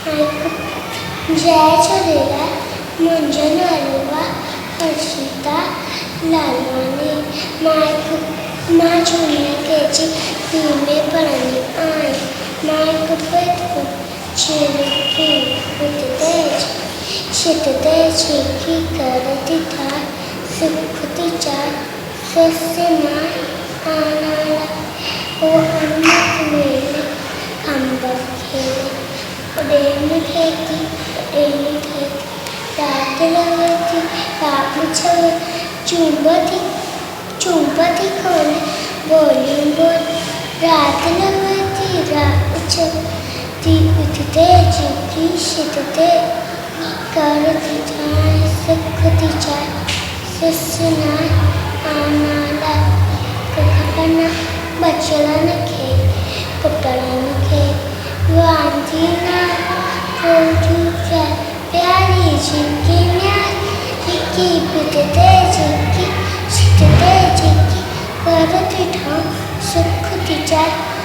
जय झूलेलाल। मुंहिंजो नालो आहे हर्षिता लालवानी। मां जूनियर KG में पढ़ंदी आहियां। मां हिकु पद छित ते छिकी कर थी ठाहे सुख थी चाहे सस मां आना वो अमृत मेले अम्ब खेले उड़ेन खेती रात लगी रात छवे चुंबती खोले बोली बोल रात लगी रात छवे उठते चिकी शिटते कर दी जाए सुख दी जाए ससना आना कहना बचड़न खे पुटड़न खे वांधी ना कोठी जाए प्यारी झिकी न्यारी पिटते झिकी शिटते झिकी कर दी ठाम सुख दी जाए